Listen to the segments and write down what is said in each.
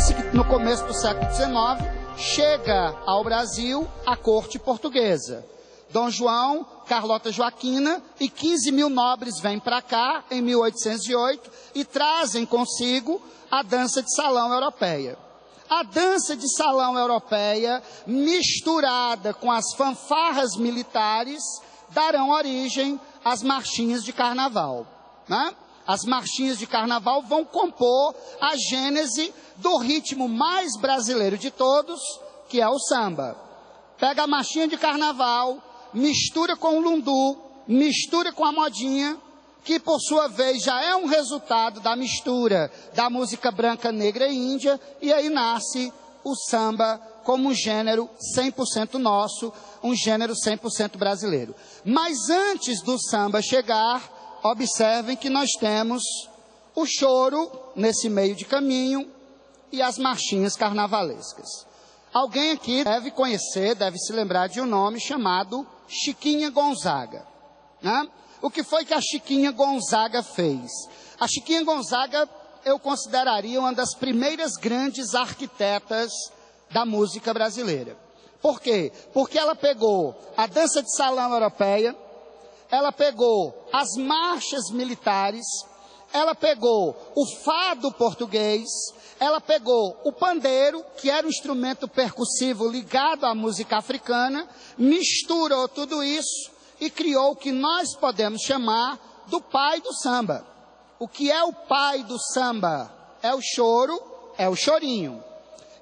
disse que no começo do século XIX chega ao Brasil a corte portuguesa. Dom João, Carlota Joaquina e 15 mil nobres vêm para cá em 1808 e trazem consigo a dança de salão europeia. A dança de salão europeia, misturada com as fanfarras militares, darão origem às marchinhas de carnaval, né? As marchinhas de carnaval vão compor a gênese do ritmo mais brasileiro de todos, que é o samba. Pega a marchinha de carnaval, mistura com o lundu, mistura com a modinha, que por sua vez já é um resultado da mistura da música branca, negra e índia, e aí nasce o samba como um gênero 100% nosso, um gênero 100% brasileiro. Mas antes do samba chegar, observem que nós temos o choro nesse meio de caminho e as marchinhas carnavalescas. Alguém aqui deve conhecer, deve se lembrar de um nome chamado Chiquinha Gonzaga, né? O que foi que a Chiquinha Gonzaga fez? A Chiquinha Gonzaga eu consideraria uma das primeiras grandes arquitetas da música brasileira. Por quê? Porque ela pegou a dança de salão europeia, ela pegou as marchas militares, ela pegou o fado português, ela pegou o pandeiro, que era um instrumento percussivo ligado à música africana, misturou tudo isso e criou o que nós podemos chamar do pai do samba. O que é o pai do samba? É o choro, é o chorinho.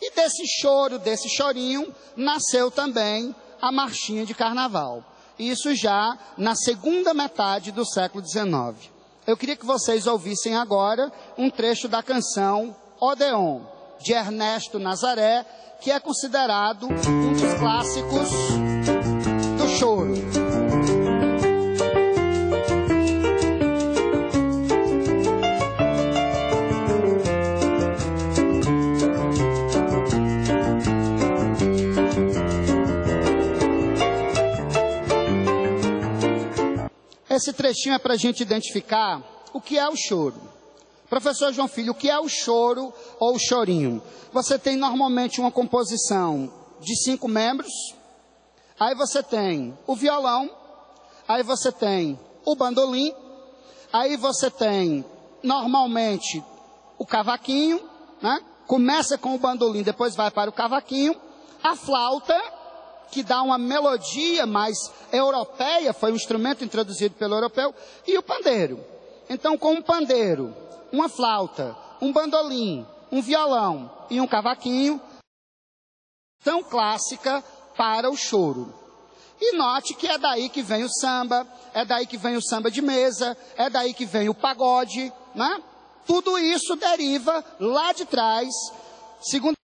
E desse choro, desse chorinho, nasceu também a marchinha de carnaval. Isso já na segunda metade do século XIX. Eu queria que vocês ouvissem agora um trecho da canção Odeon, de Ernesto Nazaré, que é considerado um dos clássicos do choro. Esse trechinho é para a gente identificar o que é o choro. Professor João Filho, o que é o choro ou o chorinho? Você tem normalmente uma composição de 5 membros, aí você tem o violão, aí você tem o bandolim, aí você tem normalmente o cavaquinho, né? Começa com o bandolim, depois vai para o cavaquinho, a flauta, que dá uma melodia mais europeia, foi um instrumento introduzido pelo europeu, e o pandeiro. Então, com um pandeiro, uma flauta, um bandolim, um violão e um cavaquinho, tão clássica para o choro. E note que é daí que vem o samba, é daí que vem o samba de mesa, é daí que vem o pagode, né? Tudo isso deriva lá de trás, segundo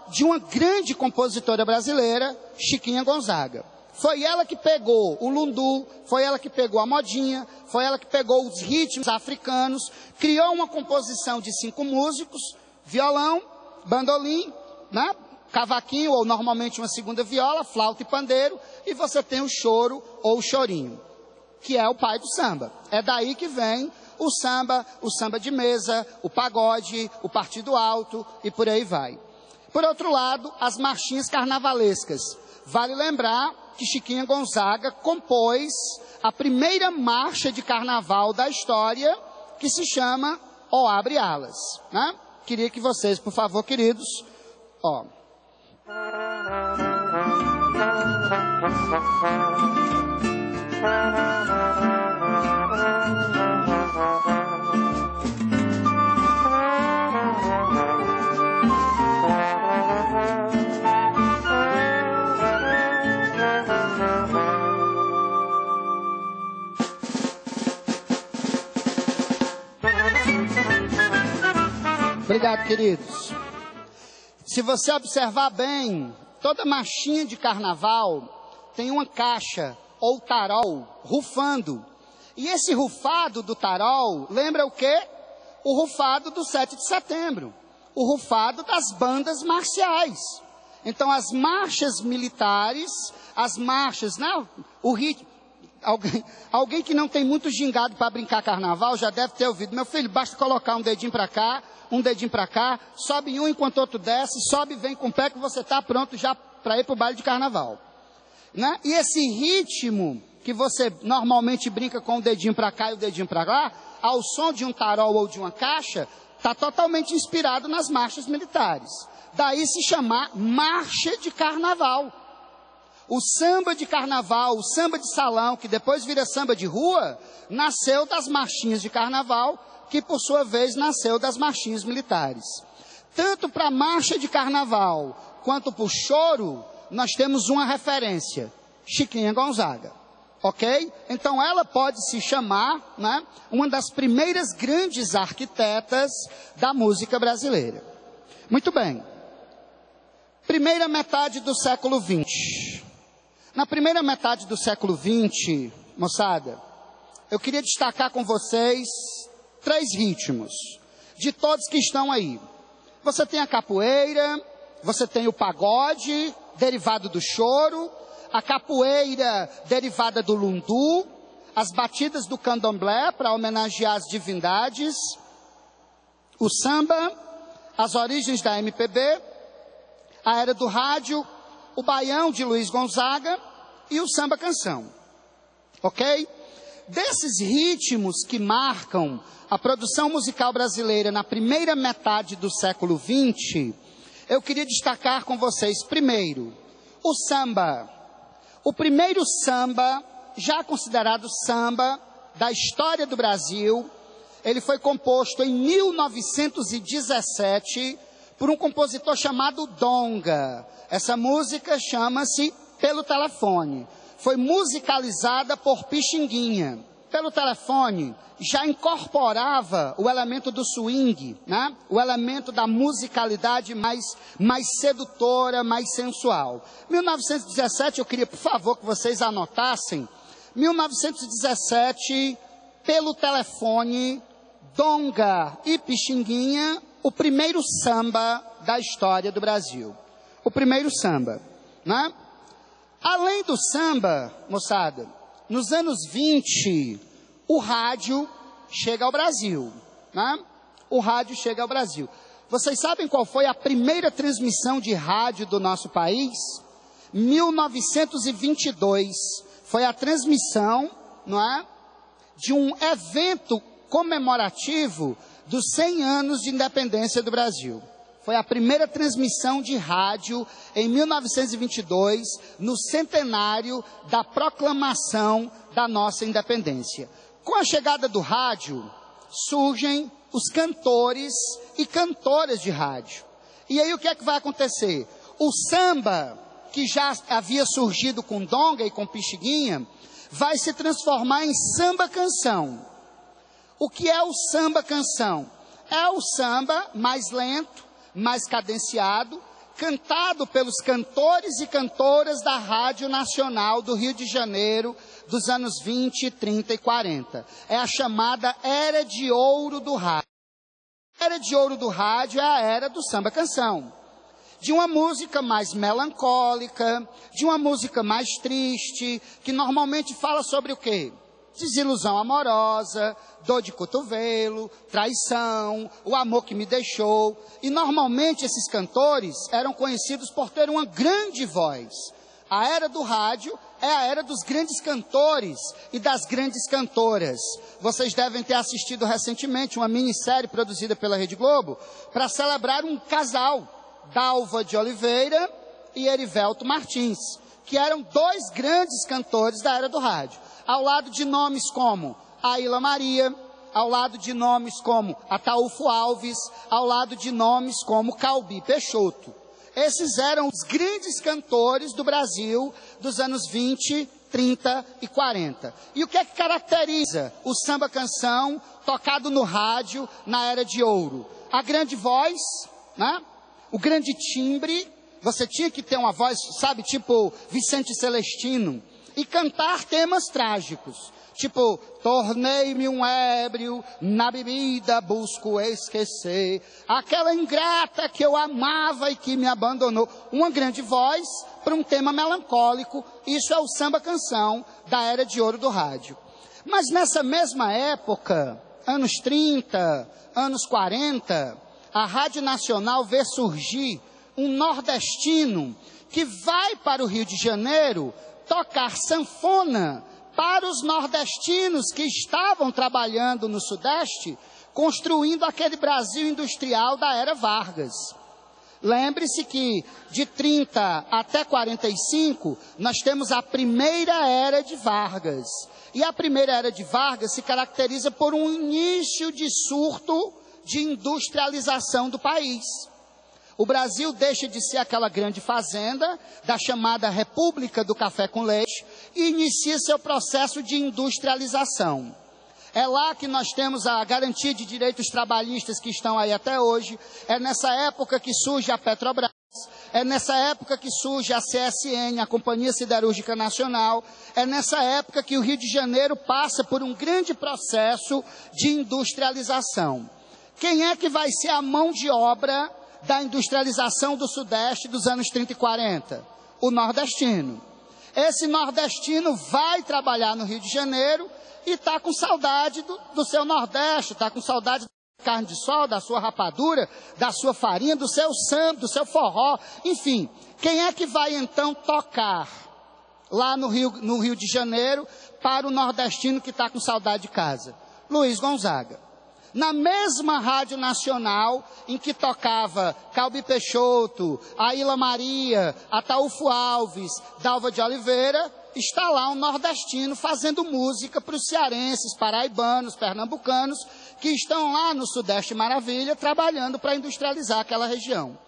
de uma grande compositora brasileira, Chiquinha Gonzaga. Foi ela que pegou o lundu, foi ela que pegou a modinha, foi ela que pegou os ritmos africanos, criou uma composição de 5 músicos, violão, bandolim, né? Cavaquinho, ou normalmente uma segunda viola, flauta e pandeiro, e você tem o choro ou o chorinho, que é o pai do samba. É daí que vem o samba de mesa, o pagode, o partido alto e por aí vai. Por outro lado, as marchinhas carnavalescas. Vale lembrar que Chiquinha Gonzaga compôs a primeira marcha de carnaval da história, que se chama Ó Abre Alas, né? Queria que vocês, por favor, queridos, ó. Obrigado, queridos. Se você observar bem, toda marchinha de carnaval tem uma caixa ou tarol rufando. E esse rufado do tarol lembra o quê? O rufado do 7 de setembro. O rufado das bandas marciais. Então, as marchas militares, as marchas, não, o ritmo, Alguém que não tem muito gingado para brincar carnaval já deve ter ouvido. Meu filho, basta colocar um dedinho para cá, um dedinho para cá, sobe um enquanto outro desce, sobe e vem com o pé que você está pronto já para ir para o baile de carnaval. Né? E esse ritmo que você normalmente brinca com o dedinho para cá e o dedinho para lá, ao som de um tarol ou de uma caixa, está totalmente inspirado nas marchas militares. Daí se chamar marcha de carnaval. O samba de carnaval, o samba de salão, que depois vira samba de rua, nasceu das marchinhas de carnaval, que por sua vez nasceu das marchinhas militares. Tanto para a marcha de carnaval, quanto para o choro, nós temos uma referência, Chiquinha Gonzaga. Ok? Então ela pode se chamar, né, uma das primeiras grandes arquitetas da música brasileira. Muito bem. Primeira metade do século XX. Na primeira metade do século XX, moçada, eu queria destacar com vocês 3 ritmos, de todos que estão aí. Você tem a capoeira, você tem o pagode, derivado do choro, a capoeira derivada do lundu, as batidas do candomblé para homenagear as divindades, o samba, as origens da MPB, a era do rádio, o baião de Luiz Gonzaga e o samba canção. Ok? Desses ritmos que marcam a produção musical brasileira na primeira metade do século XX, eu queria destacar com vocês primeiro o samba. O primeiro samba, já considerado samba da história do Brasil, ele foi composto em 1917 por um compositor chamado Donga. Essa música chama-se Pelo Telefone. Foi musicalizada por Pixinguinha. Pelo Telefone já incorporava o elemento do swing, né? O elemento da musicalidade mais sedutora, mais sensual. 1917, eu queria, por favor, que vocês anotassem. 1917, Pelo Telefone, Donga e Pixinguinha, o primeiro samba da história do Brasil. O primeiro samba, né? Além do samba, moçada, nos anos 20, o rádio chega ao Brasil, né? O rádio chega ao Brasil. Vocês sabem qual foi a primeira transmissão de rádio do nosso país? 1922. Foi a transmissão, não é? De um evento comemorativo dos 100 anos de independência do Brasil. Foi a primeira transmissão de rádio em 1922, no centenário da proclamação da nossa independência. Com a chegada do rádio, surgem os cantores e cantoras de rádio. E aí o que é que vai acontecer? O samba, que já havia surgido com Donga e com Pixinguinha, vai se transformar em samba-canção. O que é o samba-canção? É o samba mais lento, mais cadenciado, cantado pelos cantores e cantoras da Rádio Nacional do Rio de Janeiro, dos anos 20, 30 e 40. É a chamada Era de Ouro do Rádio. A Era de Ouro do Rádio é a era do samba-canção. De uma música mais melancólica, de uma música mais triste, que normalmente fala sobre o quê? Desilusão amorosa, dor de cotovelo, traição, o amor que me deixou. E normalmente esses cantores eram conhecidos por ter uma grande voz. A era do rádio é a era dos grandes cantores e das grandes cantoras. Vocês devem ter assistido recentemente uma minissérie produzida pela Rede Globo para celebrar um casal, Dalva de Oliveira e Erivelto Martins, que eram 2 grandes cantores da era do rádio. Ao lado de nomes como Aila Maria, ao lado de nomes como Ataúfo Alves, ao lado de nomes como Calbi Peixoto. Esses eram os grandes cantores do Brasil dos anos 20, 30 e 40. E o que é que caracteriza o samba-canção tocado no rádio na Era de Ouro? A grande voz, né? O grande timbre. Você tinha que ter uma voz, sabe, tipo Vicente Celestino, e cantar temas trágicos, tipo, tornei-me um ébrio, na bebida busco esquecer, aquela ingrata que eu amava e que me abandonou. Uma grande voz para um tema melancólico. Isso é o samba-canção da era de ouro do rádio. Mas nessa mesma época, anos 30, anos 40, a Rádio Nacional vê surgir um nordestino que vai para o Rio de Janeiro tocar sanfona para os nordestinos que estavam trabalhando no Sudeste, construindo aquele Brasil industrial da era Vargas. Lembre-se que de 30 até 45, nós temos a primeira era de Vargas. E a primeira era de Vargas se caracteriza por um início de surto de industrialização do país. O Brasil deixa de ser aquela grande fazenda da chamada República do Café com Leite e inicia seu processo de industrialização. É lá que nós temos a garantia de direitos trabalhistas que estão aí até hoje. É nessa época que surge a Petrobras. É nessa época que surge a CSN, a Companhia Siderúrgica Nacional. É nessa época que o Rio de Janeiro passa por um grande processo de industrialização. Quem é que vai ser a mão de obra da industrialização do Sudeste dos anos 30 e 40? O nordestino. Esse nordestino vai trabalhar no Rio de Janeiro e está com saudade do seu Nordeste, está com saudade da carne de sol, da sua rapadura, da sua farinha, do seu samba, do seu forró, enfim. Quem é que vai então tocar lá no Rio de Janeiro para o nordestino que está com saudade de casa? Luiz Gonzaga. Na mesma Rádio Nacional em que tocava Calbi Peixoto, Aila Maria, Ataúfo Alves, Dalva de Oliveira, está lá um nordestino fazendo música para os cearenses, paraibanos, pernambucanos, que estão lá no Sudeste Maravilha, trabalhando para industrializar aquela região.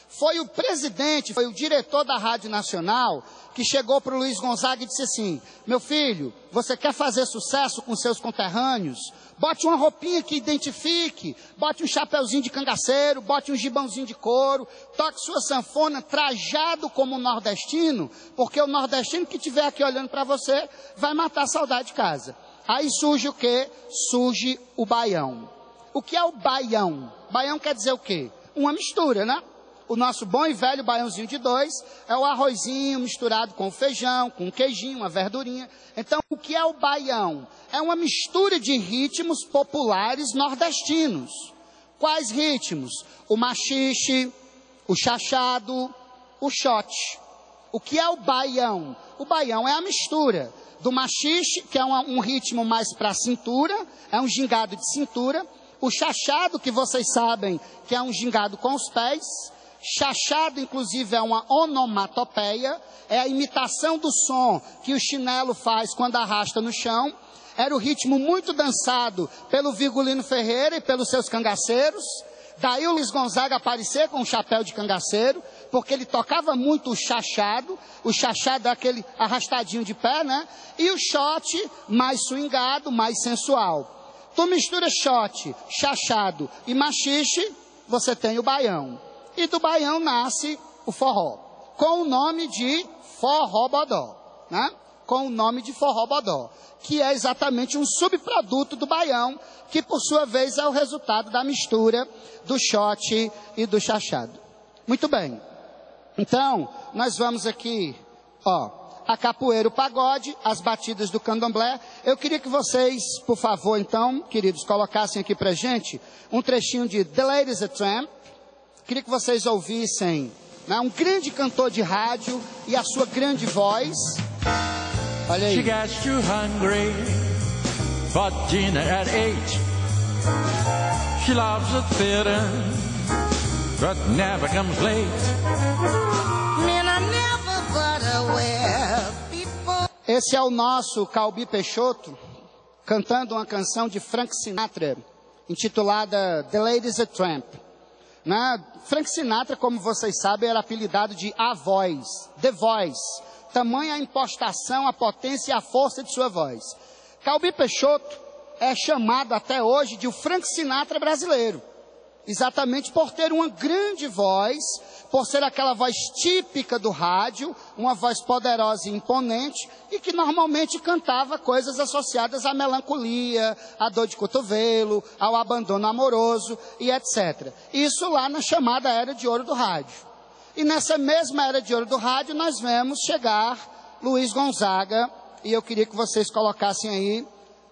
Foi o presidente, foi o diretor da Rádio Nacional, que chegou para o Luiz Gonzaga e disse assim: meu filho, você quer fazer sucesso com seus conterrâneos? Bote uma roupinha que identifique, bote um chapeuzinho de cangaceiro, bote um gibãozinho de couro, toque sua sanfona trajado como nordestino, porque o nordestino que estiver aqui olhando para você vai matar a saudade de casa. Aí surge o quê? Surge o baião. O que é o baião? Baião quer dizer o quê? Uma mistura, né? O nosso bom e velho baiãozinho de 2 é o arrozinho misturado com o feijão, com um queijinho, uma verdurinha. Então, o que é o baião? É uma mistura de ritmos populares nordestinos. Quais ritmos? O machixe, o chachado, o xote. O que é o baião? O baião é a mistura do machixe, que é um ritmo mais para a cintura, é um gingado de cintura. O chachado, que vocês sabem que é um gingado com os pés. Chachado, inclusive, é uma onomatopeia, é a imitação do som que o chinelo faz quando arrasta no chão. Era o ritmo muito dançado pelo Virgulino Ferreira e pelos seus cangaceiros. Daí o Luiz Gonzaga aparecer com um chapéu de cangaceiro, porque ele tocava muito o chachado é aquele arrastadinho de pé, né? E o xote, mais swingado, mais sensual. Tu mistura xote, chachado e machixe, você tem o baião. E do baião nasce o forró, com o nome de forró-bodó, né? Com o nome de forró-bodó, que é exatamente um subproduto do baião, que por sua vez é o resultado da mistura do xote e do chachado. Muito bem. Então, nós vamos aqui, a capoeira, o pagode, as batidas do candomblé. Eu queria que vocês, por favor, então, queridos, colocassem aqui pra gente um trechinho de The Ladies a Tramp. Queria que vocês ouvissem, né, um grande cantor de rádio e a sua grande voz. Olha aí. She gets too hungry for dinner at 8. She loves the theater, but never comes late. Man, I never but aware before. Esse é o nosso Calbi Peixoto, cantando uma canção de Frank Sinatra, intitulada The Ladies a Tramp. Frank Sinatra, como vocês sabem, era apelidado de A Voz, The Voice. Tamanha a impostação, a potência e a força de sua voz. Calbi Peixoto é chamado até hoje de o Frank Sinatra brasileiro. Exatamente por ter uma grande voz, por ser aquela voz típica do rádio, uma voz poderosa e imponente, e que normalmente cantava coisas associadas à melancolia, à dor de cotovelo, ao abandono amoroso e etc. Isso lá na chamada Era de Ouro do Rádio. E nessa mesma era de ouro do rádio, nós vemos chegar Luiz Gonzaga, e eu queria que vocês colocassem aí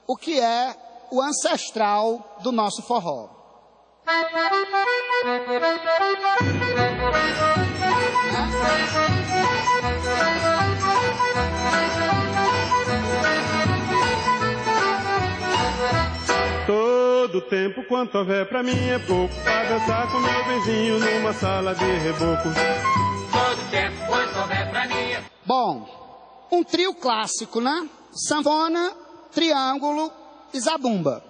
o que é o ancestral do nosso forró. Todo tempo quanto houver pra mim é pouco, pra dançar com meu benzinho numa sala de reboco. Todo tempo quanto houver pra mim é... Bom, um trio clássico, né? Sanfona, triângulo e zabumba.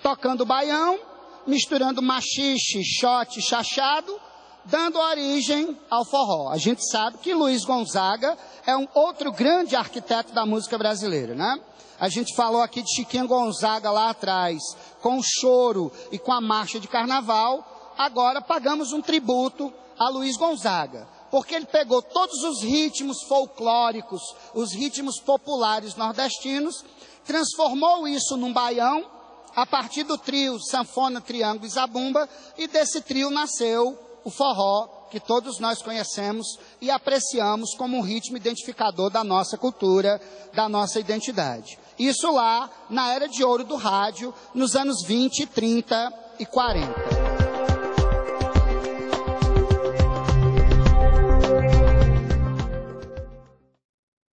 Tocando baião, misturando machixe, shot, chachado, dando origem ao forró. A gente sabe que Luiz Gonzaga é um outro grande arquiteto da música brasileira, né? A gente falou aqui de Chiquinho Gonzaga lá atrás, com o choro e com a marcha de carnaval. Agora pagamos um tributo a Luiz Gonzaga, porque ele pegou todos os ritmos folclóricos, os ritmos populares nordestinos, transformou isso num baião, a partir do trio sanfona, triângulo e zabumba, e desse trio nasceu o forró, que todos nós conhecemos e apreciamos como um ritmo identificador da nossa cultura, da nossa identidade. Isso lá na era de ouro do rádio, nos anos 20, 30 e 40.